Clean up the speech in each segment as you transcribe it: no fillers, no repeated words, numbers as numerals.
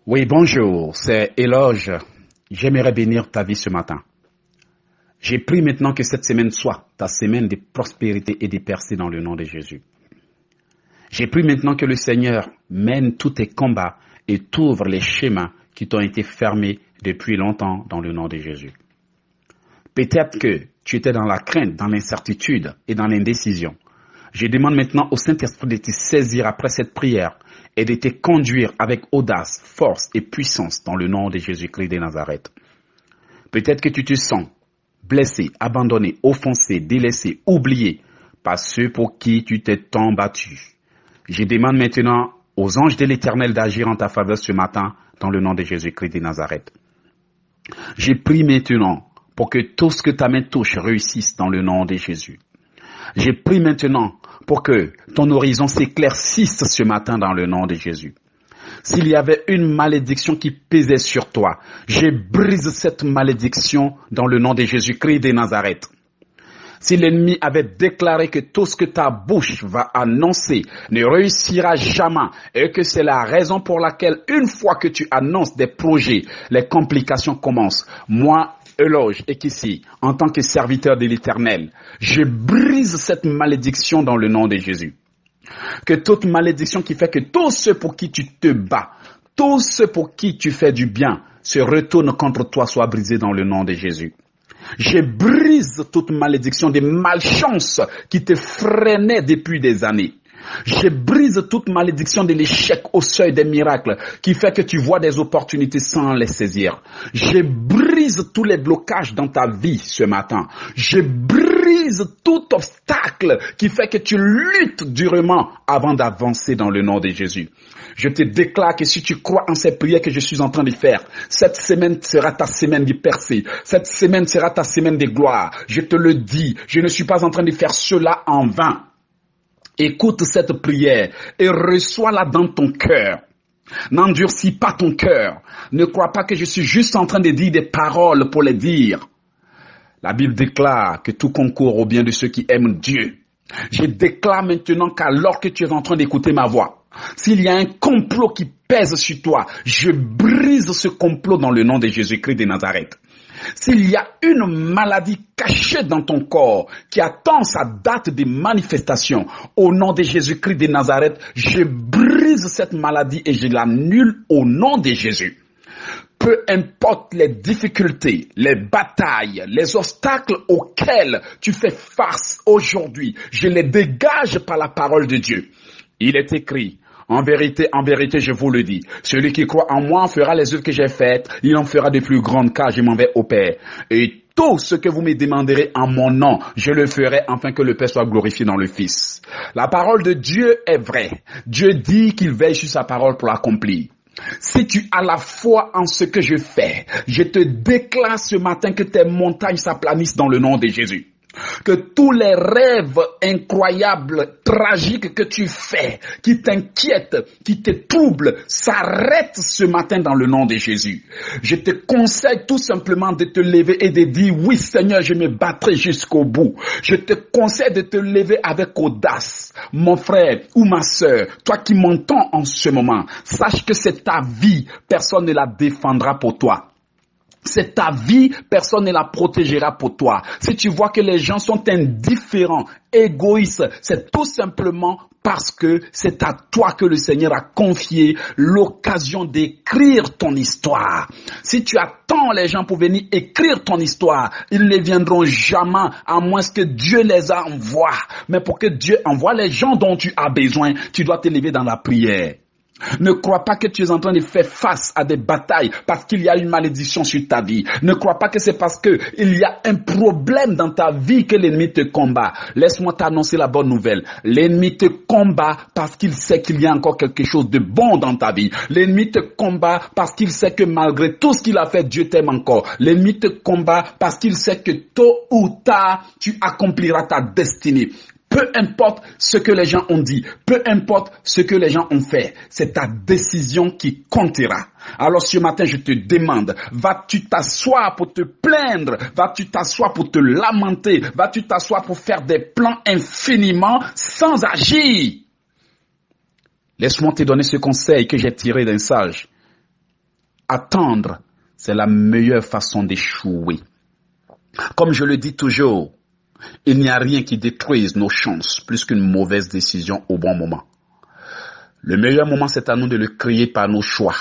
Oui, bonjour, c'est Éloge. J'aimerais bénir ta vie ce matin. J'ai pris maintenant que cette semaine soit ta semaine de prospérité et de percée dans le nom de Jésus. J'ai pris maintenant que le Seigneur mène tous tes combats et t'ouvre les chemins qui t'ont été fermés depuis longtemps dans le nom de Jésus. Peut-être que tu étais dans la crainte, dans l'incertitude et dans l'indécision. Je demande maintenant au Saint-Esprit de te saisir après cette prière et de te conduire avec audace, force et puissance dans le nom de Jésus-Christ de Nazareth. Peut-être que tu te sens blessé, abandonné, offensé, délaissé, oublié par ceux pour qui tu t'es tant battu. Je demande maintenant aux anges de l'Éternel d'agir en ta faveur ce matin dans le nom de Jésus-Christ de Nazareth. Je prie maintenant pour que tout ce que ta main touche réussisse dans le nom de Jésus. Je prie maintenant pour que ton horizon s'éclaircisse ce matin dans le nom de Jésus. S'il y avait une malédiction qui pesait sur toi, je brise cette malédiction dans le nom de Jésus-Christ de Nazareth. Si l'ennemi avait déclaré que tout ce que ta bouche va annoncer ne réussira jamais et que c'est la raison pour laquelle une fois que tu annonces des projets, les complications commencent, moi, Éloge, et qu'ici, en tant que serviteur de l'Éternel, je brise cette malédiction dans le nom de Jésus. Que toute malédiction qui fait que tous ceux pour qui tu te bats, tous ceux pour qui tu fais du bien, se retournent contre toi soient brisés dans le nom de Jésus. Je brise toute malédiction des malchances qui te freinaient depuis des années. Je brise toute malédiction de l'échec au seuil des miracles qui fait que tu vois des opportunités sans les saisir. Je brise tous les blocages dans ta vie ce matin. Je brise tout obstacle qui fait que tu luttes durement avant d'avancer dans le nom de Jésus. Je te déclare que si tu crois en ces prières que je suis en train de faire, cette semaine sera ta semaine de percée. Cette semaine sera ta semaine de gloire. Je te le dis, je ne suis pas en train de faire cela en vain. Écoute cette prière et reçois-la dans ton cœur. N'endurcis pas ton cœur. Ne crois pas que je suis juste en train de dire des paroles pour les dire. La Bible déclare que tout concourt au bien de ceux qui aiment Dieu. Je déclare maintenant qu'alors que tu es en train d'écouter ma voix, s'il y a un complot qui pèse sur toi, je brise ce complot dans le nom de Jésus-Christ de Nazareth. S'il y a une maladie cachée dans ton corps qui attend sa date de manifestation, au nom de Jésus-Christ de Nazareth, je brise cette maladie et je l'annule au nom de Jésus. Peu importe les difficultés, les batailles, les obstacles auxquels tu fais face aujourd'hui, je les dégage par la parole de Dieu. Il est écrit: en vérité, je vous le dis, celui qui croit en moi en fera les œuvres que j'ai faites, il en fera de plus grandes car je m'en vais au Père. Et tout ce que vous me demanderez en mon nom, je le ferai afin que le Père soit glorifié dans le Fils. La parole de Dieu est vraie. Dieu dit qu'il veille sur sa parole pour l'accomplir. Si tu as la foi en ce que je fais, je te déclare ce matin que tes montagnes s'aplanissent dans le nom de Jésus. Que tous les rêves incroyables, tragiques que tu fais, qui t'inquiètent, qui te troublent, s'arrêtent ce matin dans le nom de Jésus. Je te conseille tout simplement de te lever et de dire: oui Seigneur, je me battrai jusqu'au bout. Je te conseille de te lever avec audace. Mon frère ou ma sœur, toi qui m'entends en ce moment, sache que c'est ta vie, personne ne la défendra pour toi. C'est ta vie, personne ne la protégera pour toi. Si tu vois que les gens sont indifférents, égoïstes, c'est tout simplement parce que c'est à toi que le Seigneur a confié l'occasion d'écrire ton histoire. Si tu attends les gens pour venir écrire ton histoire, ils ne viendront jamais à moins que Dieu les envoie. Mais pour que Dieu envoie les gens dont tu as besoin, tu dois te lever dans la prière. Ne crois pas que tu es en train de faire face à des batailles parce qu'il y a une malédiction sur ta vie. Ne crois pas que c'est parce que il y a un problème dans ta vie que l'ennemi te combat. Laisse-moi t'annoncer la bonne nouvelle. L'ennemi te combat parce qu'il sait qu'il y a encore quelque chose de bon dans ta vie. L'ennemi te combat parce qu'il sait que malgré tout ce qu'il a fait, Dieu t'aime encore. L'ennemi te combat parce qu'il sait que tôt ou tard, tu accompliras ta destinée. Peu importe ce que les gens ont dit, peu importe ce que les gens ont fait, c'est ta décision qui comptera. Alors ce matin, je te demande, vas-tu t'asseoir pour te plaindre? Vas-tu t'asseoir pour te lamenter? Vas-tu t'asseoir pour faire des plans infiniment sans agir? Laisse-moi te donner ce conseil que j'ai tiré d'un sage. Attendre, c'est la meilleure façon d'échouer. Comme je le dis toujours, il n'y a rien qui détruise nos chances plus qu'une mauvaise décision au bon moment. Le meilleur moment, c'est à nous de le créer par nos choix.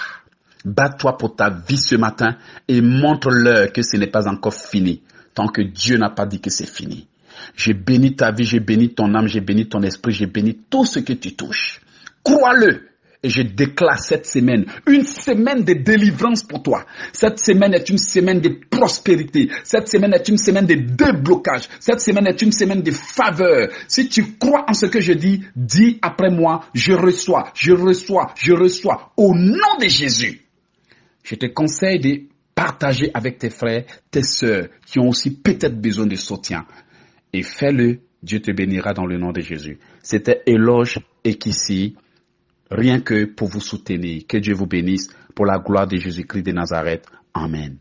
Bats-toi pour ta vie ce matin et montre-leur que ce n'est pas encore fini, tant que Dieu n'a pas dit que c'est fini. J'ai béni ta vie, j'ai béni ton âme, j'ai béni ton esprit, j'ai béni tout ce que tu touches. Crois-le. Et je déclare cette semaine, une semaine de délivrance pour toi. Cette semaine est une semaine de prospérité. Cette semaine est une semaine de déblocage. Cette semaine est une semaine de faveur. Si tu crois en ce que je dis après moi, je reçois, je reçois, je reçois. Au nom de Jésus, je te conseille de partager avec tes frères, tes sœurs, qui ont aussi peut-être besoin de soutien. Et fais-le, Dieu te bénira dans le nom de Jésus. C'était Éloge Ekissi. Rien que pour vous soutenir. Que Dieu vous bénisse pour la gloire de Jésus-Christ de Nazareth. Amen.